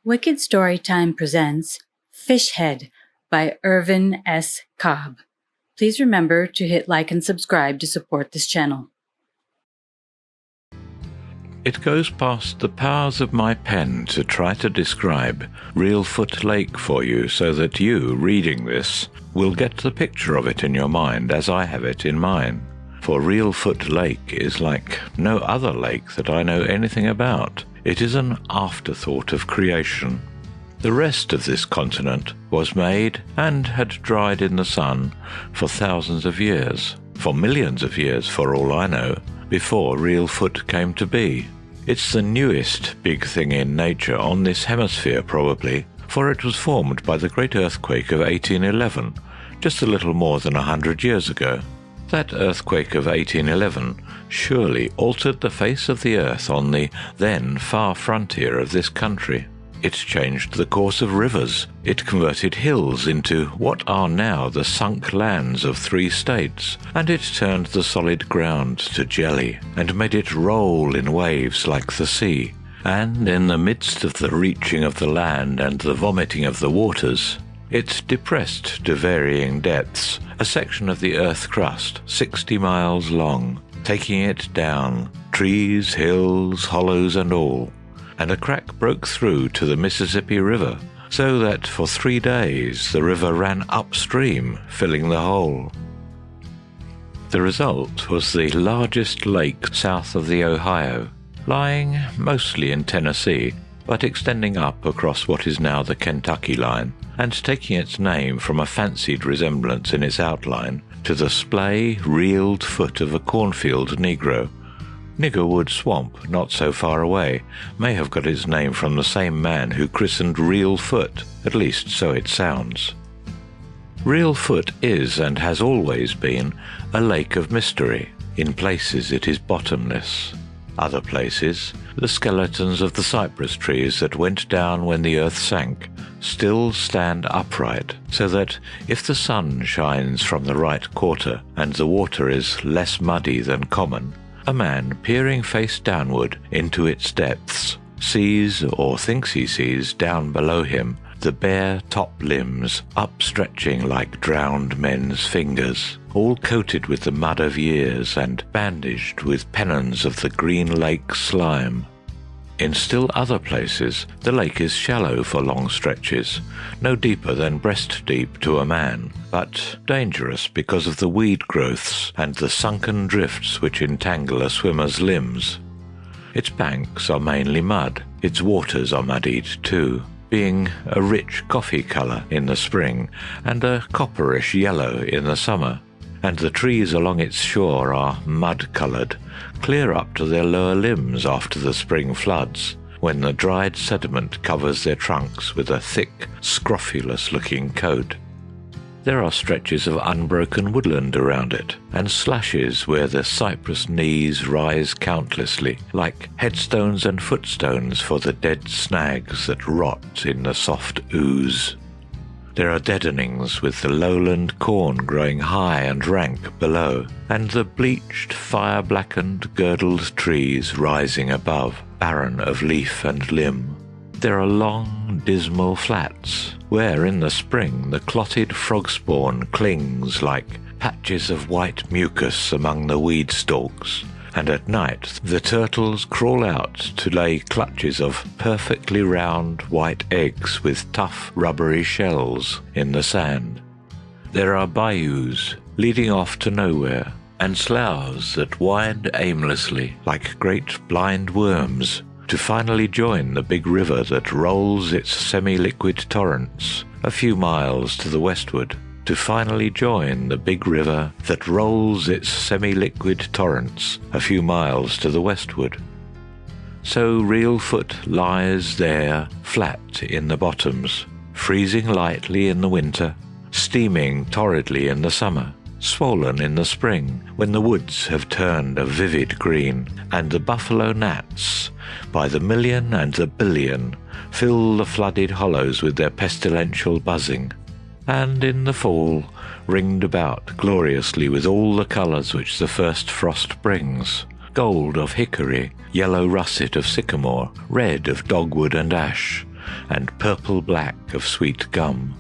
Wicked Storytime presents Fishhead by Irvin S. Cobb. Please remember to hit like and subscribe to support this channel. It goes past the powers of my pen to try to describe Reelfoot Lake for you so that you, reading this, will get the picture of it in your mind as I have it in mine. For Reelfoot Lake is like no other lake that I know anything about. It is an afterthought of creation. The rest of this continent was made and had dried in the sun for thousands of years, for millions of years for all I know, before Reelfoot came to be. It's the newest big thing in nature on this hemisphere probably, for it was formed by the great earthquake of 1811, just a little more than 100 years ago. That earthquake of 1811 surely altered the face of the earth on the then far frontier of this country. It changed the course of rivers. It converted hills into what are now the sunk lands of 3 states, and it turned the solid ground to jelly, and made it roll in waves like the sea. And in the midst of the reaching of the land and the vomiting of the waters, it depressed to varying depths a section of the earth crust 60 miles long, taking it down, trees, hills, hollows and all. And a crack broke through to the Mississippi River, so that for 3 days the river ran upstream, filling the hole. The result was the largest lake south of the Ohio, lying mostly in Tennessee, but extending up across what is now the Kentucky line, and taking its name from a fancied resemblance in its outline to the splay, reeled foot of a cornfield negro. Niggerwood Swamp, not so far away, may have got its name from the same man who christened Reelfoot, at least so it sounds. Reelfoot is and has always been a lake of mystery. In places it is bottomless. Other places, the skeletons of the cypress trees that went down when the earth sank still stand upright, so that if the sun shines from the right quarter and the water is less muddy than common, a man peering face downward into its depths sees, or thinks he sees, down below him, the bare top limbs upstretching like drowned men's fingers, all coated with the mud of years and bandaged with pennons of the green lake slime. In still other places, the lake is shallow for long stretches, no deeper than breast deep to a man, but dangerous because of the weed growths and the sunken drifts which entangle a swimmer's limbs. Its banks are mainly mud, its waters are muddied too, being a rich coffee colour in the spring and a copperish yellow in the summer, and the trees along its shore are mud-coloured, clear up to their lower limbs after the spring floods, when the dried sediment covers their trunks with a thick, scrofulous-looking coat. There are stretches of unbroken woodland around it, and slashes where the cypress knees rise countlessly, like headstones and footstones for the dead snags that rot in the soft ooze. There are deadenings with the lowland corn growing high and rank below, and the bleached, fire-blackened, girdled trees rising above, barren of leaf and limb. There are long, dismal flats, where in the spring the clotted frog spawn clings like patches of white mucus among the weed stalks, and at night the turtles crawl out to lay clutches of perfectly round white eggs with tough rubbery shells in the sand. There are bayous leading off to nowhere, and sloughs that wind aimlessly like great blind worms to finally join the big river that rolls its semi-liquid torrents a few miles to the westward, to finally join the big river that rolls its semi-liquid torrents a few miles to the westward. So Reelfoot lies there flat in the bottoms, freezing lightly in the winter, steaming torridly in the summer, swollen in the spring when the woods have turned a vivid green, and the buffalo gnats, by the million and the billion, fill the flooded hollows with their pestilential buzzing, and in the fall ringed about gloriously with all the colours which the first frost brings, gold of hickory, yellow russet of sycamore, red of dogwood and ash, and purple-black of sweet gum.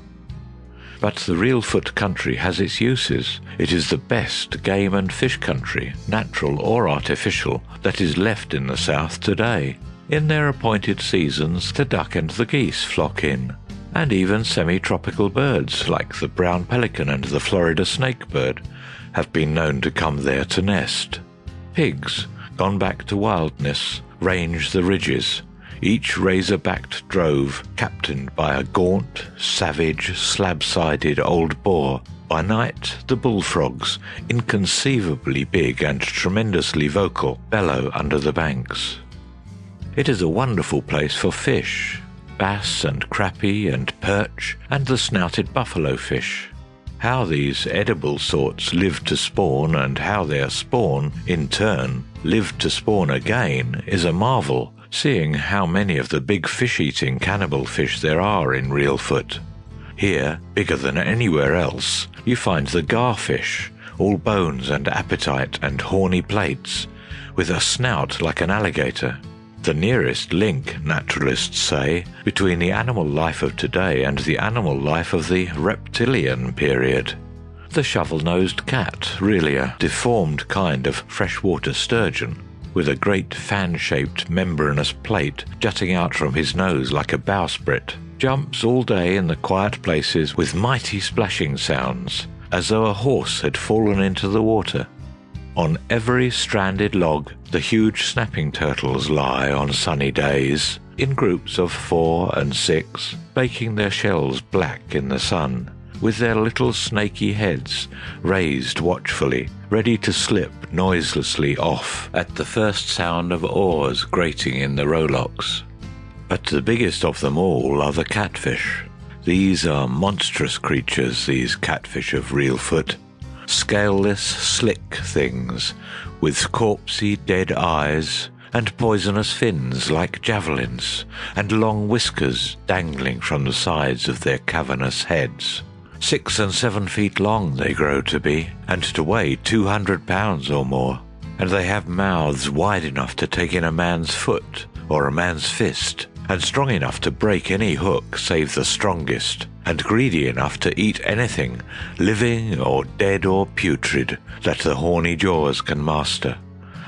But the Reelfoot country has its uses. It is the best game and fish country, natural or artificial, that is left in the south today. In their appointed seasons, the duck and the geese flock in, and even semi-tropical birds like the brown pelican and the Florida snakebird have been known to come there to nest. Pigs, gone back to wildness, range the ridges, each razor-backed drove captained by a gaunt, savage, slab-sided old boar. By night, the bullfrogs, inconceivably big and tremendously vocal, bellow under the banks. It is a wonderful place for fish, bass and crappie and perch and the snouted buffalo fish. How these edible sorts live to spawn and how their spawn, in turn, live to spawn again is a marvel, seeing how many of the big fish-eating cannibal fish there are in Reelfoot. Here, bigger than anywhere else, you find the garfish, all bones and appetite and horny plates, with a snout like an alligator. The nearest link, naturalists say, between the animal life of today and the animal life of the reptilian period. The shovel-nosed cat, really a deformed kind of freshwater sturgeon, with a great fan-shaped membranous plate jutting out from his nose like a bowsprit, jumps all day in the quiet places with mighty splashing sounds, as though a horse had fallen into the water. On every stranded log, the huge snapping turtles lie on sunny days, in groups of 4 and 6, baking their shells black in the sun, with their little snaky heads raised watchfully, ready to slip noiselessly off at the first sound of oars grating in the rowlocks. But the biggest of them all are the catfish. These are monstrous creatures, these catfish of Reelfoot. Scaleless, slick things, with corpsey dead eyes, and poisonous fins like javelins, and long whiskers dangling from the sides of their cavernous heads. 6 and 7 feet long they grow to be, and to weigh 200 pounds or more, and they have mouths wide enough to take in a man's foot or a man's fist, and strong enough to break any hook save the strongest, and greedy enough to eat anything, living or dead or putrid, that the horny jaws can master.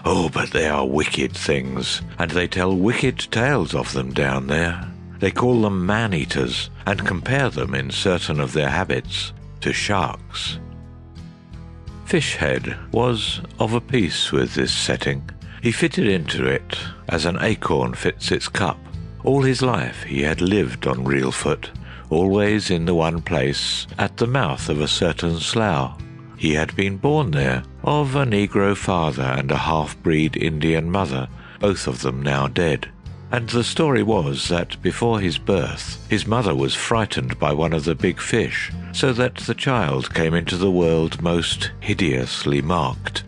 Oh, but they are wicked things, and they tell wicked tales of them down there. They call them man-eaters, and compare them in certain of their habits to sharks. Fishhead was of a piece with this setting. He fitted into it as an acorn fits its cup. All his life he had lived on Reelfoot, always in the one place, at the mouth of a certain slough. He had been born there, of a Negro father and a half-breed Indian mother, both of them now dead. And the story was that before his birth, his mother was frightened by one of the big fish, so that the child came into the world most hideously marked.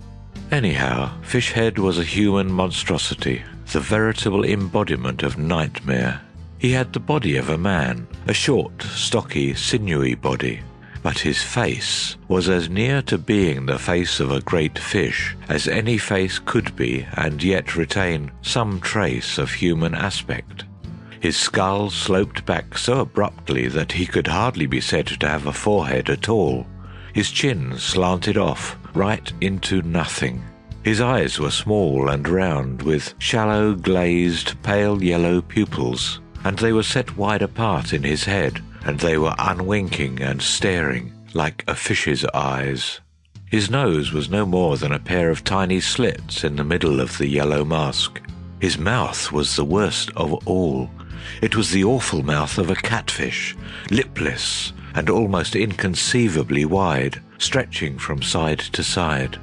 Anyhow, Fishhead was a human monstrosity, the veritable embodiment of nightmare. He had the body of a man, a short, stocky, sinewy body, but his face was as near to being the face of a great fish as any face could be and yet retain some trace of human aspect. His skull sloped back so abruptly that he could hardly be said to have a forehead at all. His chin slanted off right into nothing. His eyes were small and round, with shallow, glazed, pale yellow pupils, and they were set wide apart in his head, and they were unwinking and staring, like a fish's eyes. His nose was no more than a pair of tiny slits in the middle of the yellow mask. His mouth was the worst of all. It was the awful mouth of a catfish, lipless and almost inconceivably wide, stretching from side to side.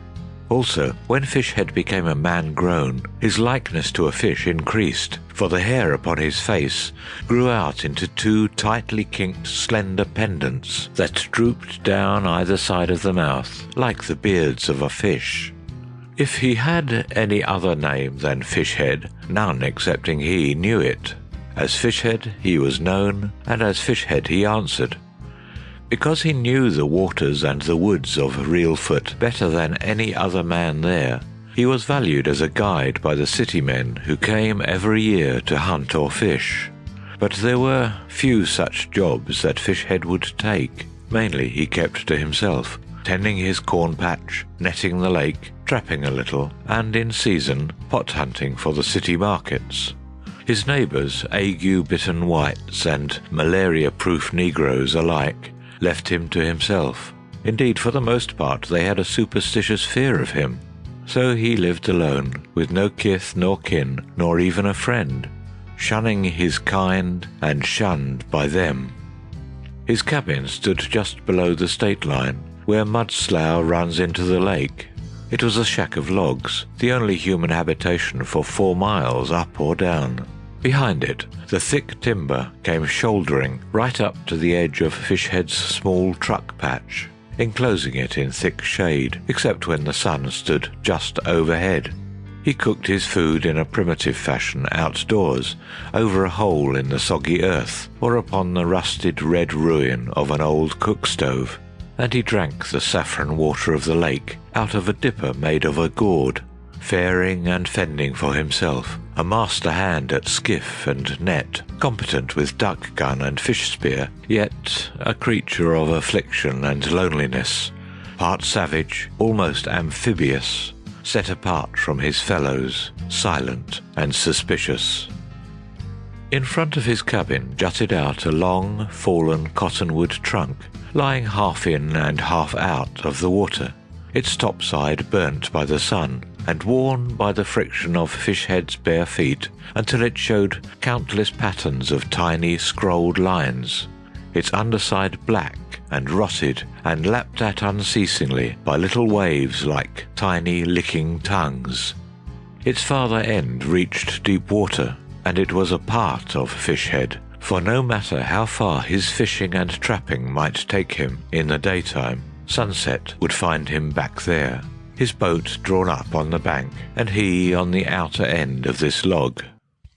Also, when Fishhead became a man grown, his likeness to a fish increased, for the hair upon his face grew out into 2 tightly kinked slender pendants that drooped down either side of the mouth, like the beards of a fish. If he had any other name than Fishhead, none excepting he knew it. As Fishhead he was known, and as Fishhead he answered. Because he knew the waters and the woods of Reelfoot better than any other man there, he was valued as a guide by the city men who came every year to hunt or fish. but there were few such jobs that Fishhead would take. Mainly he kept to himself, tending his corn patch, netting the lake, trapping a little, and in season pot hunting for the city markets. His neighbours, ague-bitten whites and malaria-proof Negroes alike, left him to himself. Indeed, for the most part, they had a superstitious fear of him. So he lived alone, with no kith nor kin, nor even a friend, shunning his kind and shunned by them. His cabin stood just below the state line, where Mud Slough runs into the lake. It was a shack of logs, the only human habitation for 4 miles up or down. Behind it, the thick timber came shouldering right up to the edge of Fishhead's small truck patch, enclosing it in thick shade, except when the sun stood just overhead. He cooked his food in a primitive fashion outdoors, over a hole in the soggy earth, or upon the rusted red ruin of an old cook stove, and he drank the saffron water of the lake out of a dipper made of a gourd, faring and fending for himself, a master hand at skiff and net, competent with duck gun and fish spear, yet a creature of affliction and loneliness, part savage, almost amphibious, set apart from his fellows, silent and suspicious. In front of his cabin jutted out a long, fallen cottonwood trunk, lying half in and half out of the water, its topside burnt by the sun, and worn by the friction of Fishhead's bare feet until it showed countless patterns of tiny scrolled lines, its underside black and rotted and lapped at unceasingly by little waves like tiny licking tongues. Its farther end reached deep water, and it was a part of Fishhead, for no matter how far his fishing and trapping might take him in the daytime, sunset would find him back there, his boat drawn up on the bank, and he on the outer end of this log.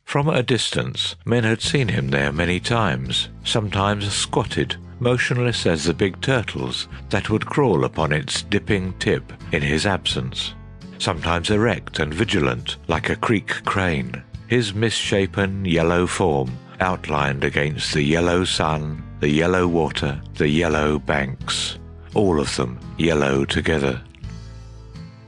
From a distance, men had seen him there many times, sometimes squatted, motionless as the big turtles that would crawl upon its dipping tip in his absence, sometimes erect and vigilant like a creek crane, his misshapen yellow form outlined against the yellow sun, the yellow water, the yellow banks, all of them yellow together.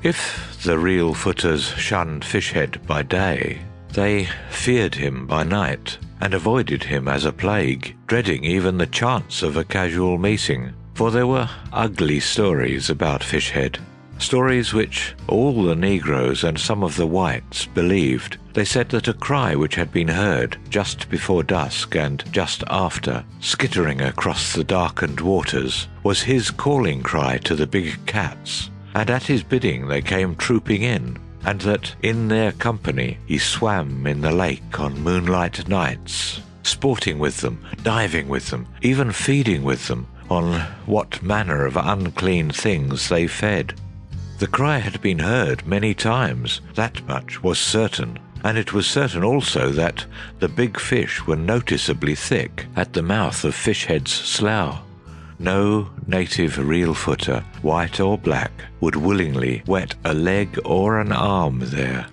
If the real footers shunned Fishhead by day, they feared him by night, and avoided him as a plague, dreading even the chance of a casual meeting, for there were ugly stories about Fishhead, stories which all the Negroes and some of the whites believed. They said that a cry which had been heard just before dusk and just after, skittering across the darkened waters, was his calling cry to the big cats, and at his bidding they came trooping in, and that in their company he swam in the lake on moonlight nights, sporting with them, diving with them, even feeding with them on what manner of unclean things they fed. The cry had been heard many times, that much was certain, and it was certain also that the big fish were noticeably thick at the mouth of Fishhead's slough. No native reel-footer, white or black, would willingly wet a leg or an arm there.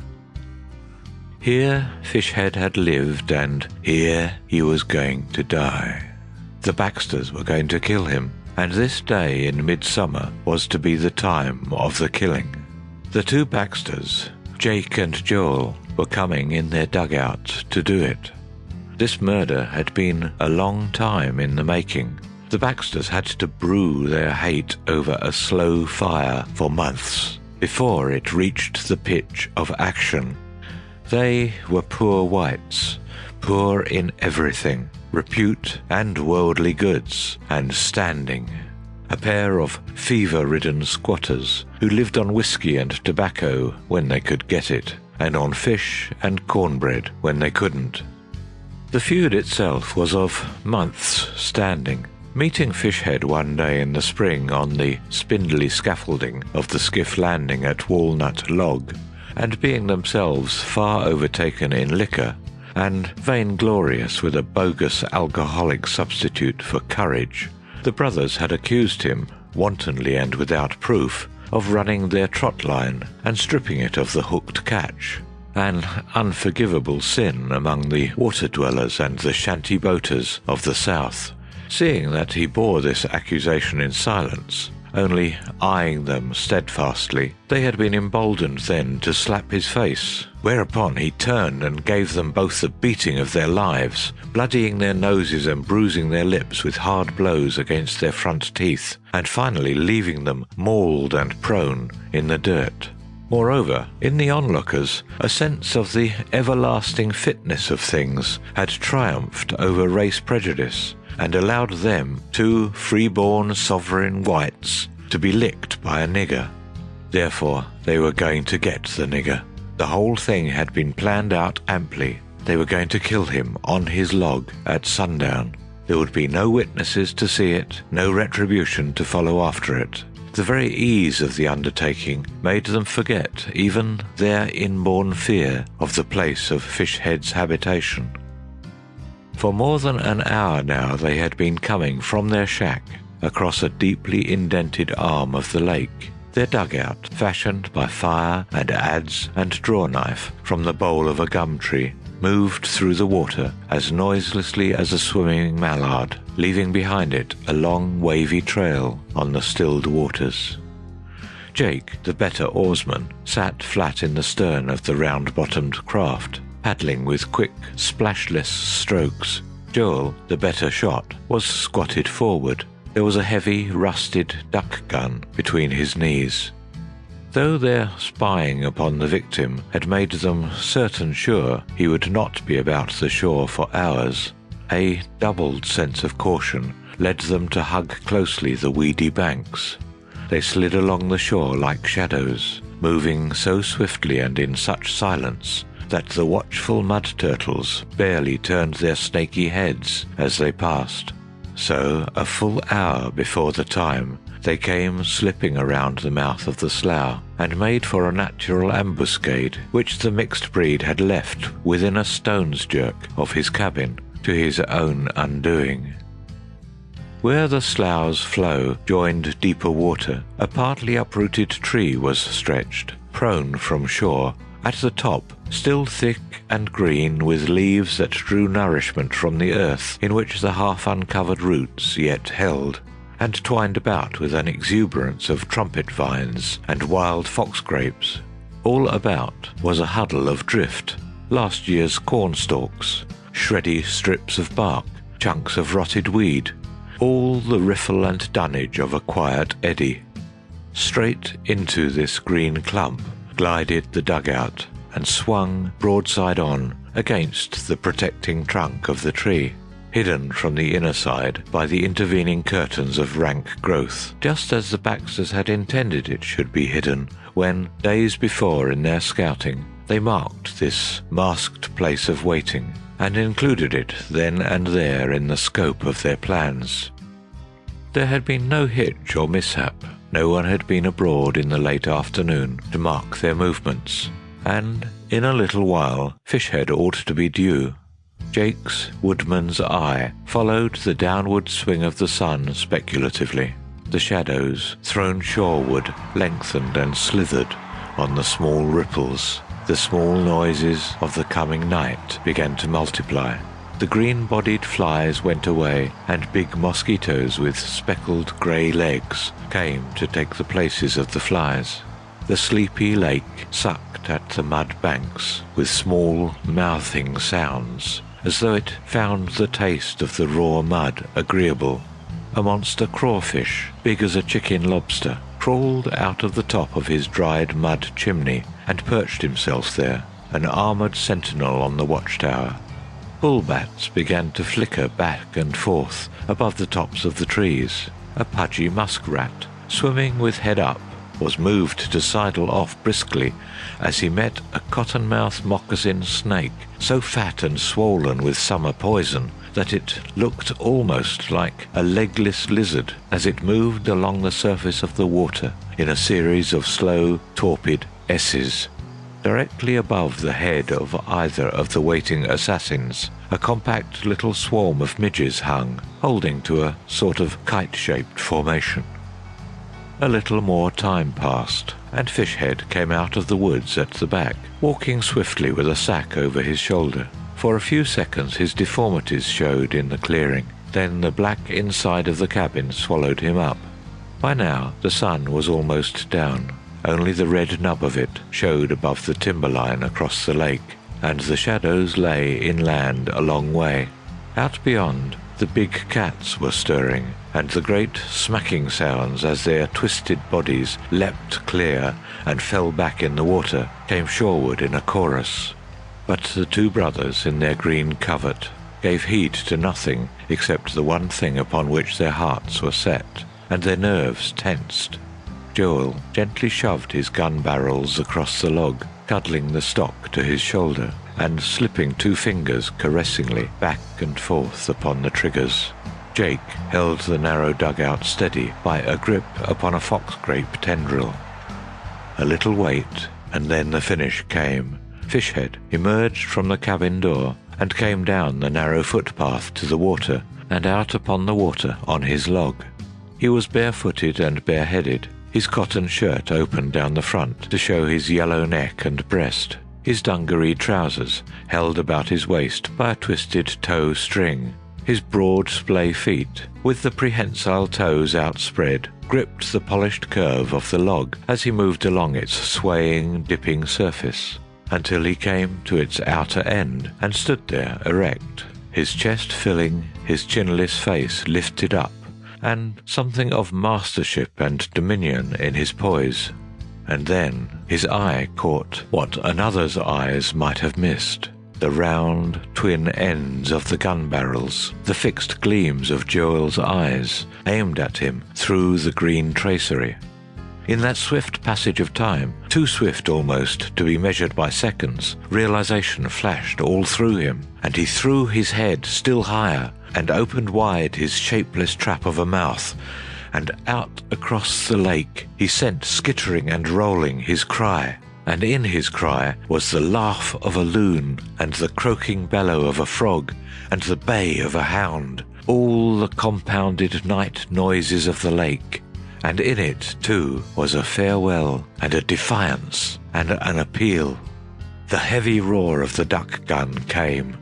Here Fishhead had lived, and here he was going to die. The Baxters were going to kill him, and this day in midsummer was to be the time of the killing. The 2 Baxters, Jake and Joel, were coming in their dugout to do it. This murder had been a long time in the making. The Baxters had to brew their hate over a slow fire for months before it reached the pitch of action. They were poor whites, poor in everything, repute and worldly goods, and standing. A pair of fever-ridden squatters who lived on whiskey and tobacco when they could get it, and on fish and cornbread when they couldn't. The feud itself was of months standing. Meeting Fishhead one day in the spring on the spindly scaffolding of the skiff landing at Walnut Log, and being themselves far overtaken in liquor, and vainglorious with a bogus alcoholic substitute for courage, the brothers had accused him, wantonly and without proof, of running their trot line and stripping it of the hooked catch, an unforgivable sin among the water-dwellers and the shanty-boaters of the south. Seeing that he bore this accusation in silence, only eyeing them steadfastly, they had been emboldened then to slap his face, whereupon he turned and gave them both the beating of their lives, bloodying their noses and bruising their lips with hard blows against their front teeth, and finally leaving them mauled and prone in the dirt. Moreover, in the onlookers, a sense of the everlasting fitness of things had triumphed over race prejudice, and allowed them, two free-born sovereign whites, to be licked by a nigger. Therefore, they were going to get the nigger. The whole thing had been planned out amply. They were going to kill him on his log at sundown. There would be no witnesses to see it, no retribution to follow after it. The very ease of the undertaking made them forget even their inborn fear of the place of Fishhead's habitation. For more than an hour now they had been coming from their shack across a deeply indented arm of the lake, their dugout fashioned by fire and adze and draw-knife from the bole of a gum tree, moved through the water as noiselessly as a swimming mallard, leaving behind it a long wavy trail on the stilled waters. Jake, the better oarsman, sat flat in the stern of the round-bottomed craft, paddling with quick, splashless strokes. Joel, the better shot, was squatted forward. There was a heavy, rusted duck gun between his knees. Though their spying upon the victim had made them certain sure he would not be about the shore for hours, a doubled sense of caution led them to hug closely the weedy banks. They slid along the shore like shadows, moving so swiftly and in such silence that the watchful mud turtles barely turned their snaky heads as they passed. So, a full hour before the time, they came slipping around the mouth of the slough, and made for a natural ambuscade which the mixed breed had left within a stone's jerk of his cabin, to his own undoing. Where the slough's flow joined deeper water, a partly uprooted tree was stretched, prone from shore, at the top, still thick and green with leaves that drew nourishment from the earth in which the half-uncovered roots yet held, and twined about with an exuberance of trumpet vines and wild foxgrapes. All about was a huddle of drift, last year's cornstalks, shreddy strips of bark, chunks of rotted weed, all the riffle and dunnage of a quiet eddy. Straight into this green clump glided the dugout, and swung broadside on against the protecting trunk of the tree, hidden from the inner side by the intervening curtains of rank growth, just as the Baxters had intended it should be hidden when, days before in their scouting, they marked this masked place of waiting, and included it then and there in the scope of their plans. There had been no hitch or mishap. No one had been abroad in the late afternoon to mark their movements, and in a little while Fishhead ought to be due. Jake's woodman's eye followed the downward swing of the sun speculatively. The shadows, thrown shoreward, lengthened and slithered on the small ripples. The small noises of the coming night began to multiply. The green-bodied flies went away, and big mosquitoes with speckled grey legs came to take the places of the flies. The sleepy lake sucked at the mud banks with small mouthing sounds, as though it found the taste of the raw mud agreeable. A monster crawfish, big as a chicken lobster, crawled out of the top of his dried mud chimney and perched himself there, an armoured sentinel on the watchtower. Bullbats began to flicker back and forth above the tops of the trees. A pudgy muskrat, swimming with head up, was moved to sidle off briskly as he met a cottonmouth moccasin snake, so fat and swollen with summer poison that it looked almost like a legless lizard as it moved along the surface of the water in a series of slow, torpid S's. Directly above the head of either of the waiting assassins, a compact little swarm of midges hung, holding to a sort of kite-shaped formation. A little more time passed, and Fishhead came out of the woods at the back, walking swiftly with a sack over his shoulder. For a few seconds his deformities showed in the clearing. Then the black inside of the cabin swallowed him up. By now the sun was almost down. Only the red nub of it showed above the timberline across the lake, and the shadows lay inland a long way. Out beyond, the big cats were stirring, and the great smacking sounds as their twisted bodies leapt clear and fell back in the water came shoreward in a chorus. But the two brothers in their green covert gave heed to nothing except the one thing upon which their hearts were set, and their nerves tensed. Joel gently shoved his gun barrels across the log, cuddling the stock to his shoulder, and slipping 2 fingers caressingly back and forth upon the triggers. Jake held the narrow dugout steady by a grip upon a foxgrape tendril. A little wait, and then the finish came. Fishhead emerged from the cabin door and came down the narrow footpath to the water and out upon the water on his log. He was barefooted and bareheaded, his cotton shirt open down the front to show his yellow neck and breast. His dungaree trousers held about his waist by a twisted toe string. His broad splay feet, with the prehensile toes outspread, gripped the polished curve of the log as he moved along its swaying, dipping surface, until he came to its outer end and stood there erect, his chest filling, his chinless face lifted up, and something of mastership and dominion in his poise. And then his eye caught what another's eyes might have missed: the round, twin ends of the gun barrels, the fixed gleams of Joel's eyes, aimed at him through the green tracery. In that swift passage of time, too swift almost to be measured by seconds, realization flashed all through him, and he threw his head still higher and opened wide his shapeless trap of a mouth, and out across the lake he sent skittering and rolling his cry. And in his cry was the laugh of a loon, and the croaking bellow of a frog, and the bay of a hound, all the compounded night noises of the lake. And in it, too, was a farewell, and a defiance, and an appeal. The heavy roar of the duck gun came.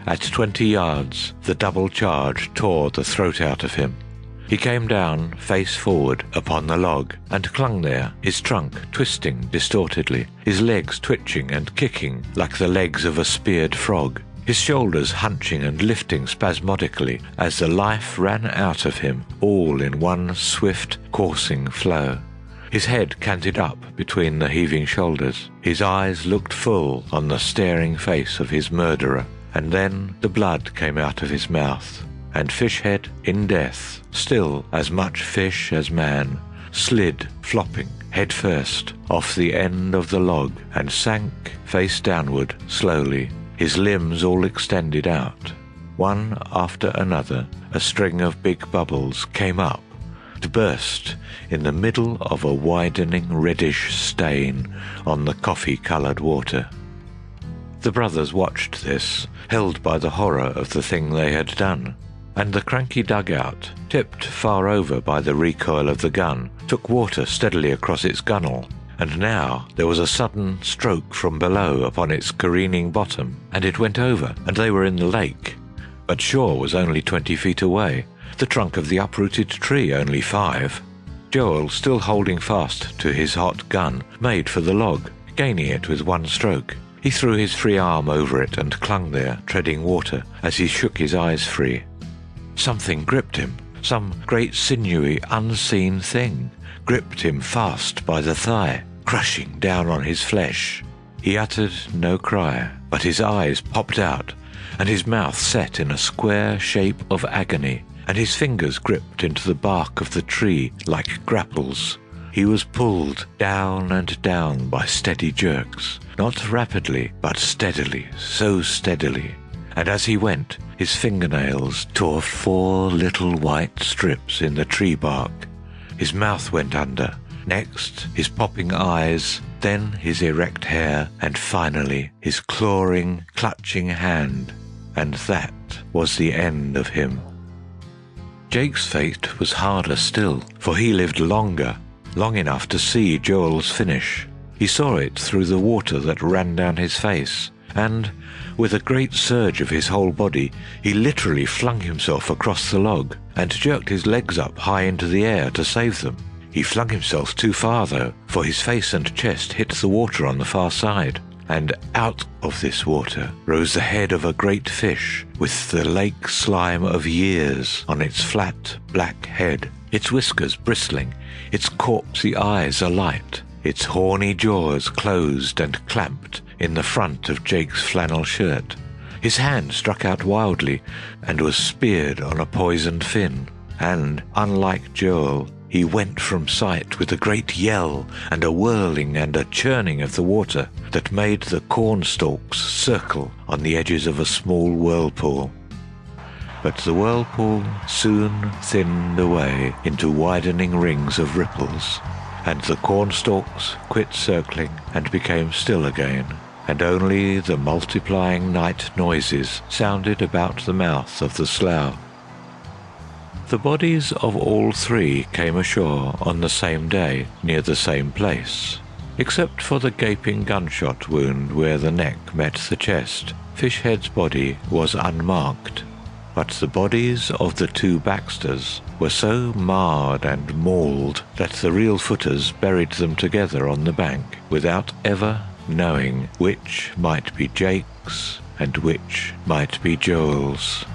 At 20 yards, the double charge tore the throat out of him. He came down, face forward, upon the log, and clung there, his trunk twisting distortedly, his legs twitching and kicking like the legs of a speared frog, his shoulders hunching and lifting spasmodically as the life ran out of him, all in one swift, coursing flow. His head canted up between the heaving shoulders. His eyes looked full on the staring face of his murderer, and then the blood came out of his mouth. And Fishhead, in death, still as much fish as man, slid, flopping, head first, off the end of the log and sank, face downward, slowly, his limbs all extended out. One after another, a string of big bubbles came up, to burst in the middle of a widening reddish stain on the coffee-coloured water. The brothers watched this, held by the horror of the thing they had done. And the cranky dugout, tipped far over by the recoil of the gun, took water steadily across its gunwale, and now there was a sudden stroke from below upon its careening bottom, and it went over, and they were in the lake. But shore was only 20 feet away, the trunk of the uprooted tree only 5. Joel, still holding fast to his hot gun, made for the log, gaining it with one stroke. He threw his free arm over it and clung there, treading water, as he shook his eyes free. Something gripped him, some great sinewy, unseen thing, gripped him fast by the thigh, crushing down on his flesh. He uttered no cry, but his eyes popped out, and his mouth set in a square shape of agony, and his fingers gripped into the bark of the tree like grapples. He was pulled down and down by steady jerks, not rapidly, but steadily, so steadily. And as he went, his fingernails tore 4 little white strips in the tree bark. His mouth went under, next his popping eyes, then his erect hair, and finally his clawing, clutching hand. And that was the end of him. Jake's fate was harder still, for he lived longer. long enough to see Joel's finish. He saw it through the water that ran down his face, and, with a great surge of his whole body, he literally flung himself across the log and jerked his legs up high into the air to save them. He flung himself too far, though, for his face and chest hit the water on the far side, and out of this water rose the head of a great fish with the lake slime of years on its flat black head, its whiskers bristling, its corpsey eyes alight, its horny jaws closed and clamped in the front of Jake's flannel shirt. His hand struck out wildly and was speared on a poisoned fin, and, unlike Joel, he went from sight with a great yell and a whirling and a churning of the water that made the corn stalks circle on the edges of a small whirlpool. But the whirlpool soon thinned away into widening rings of ripples, and the cornstalks quit circling and became still again, and only the multiplying night noises sounded about the mouth of the slough. The bodies of all three came ashore on the same day near the same place. Except for the gaping gunshot wound where the neck met the chest, Fishhead's body was unmarked. But the bodies of the two Baxters were so marred and mauled that the real footers buried them together on the bank without ever knowing which might be Jake's and which might be Joel's.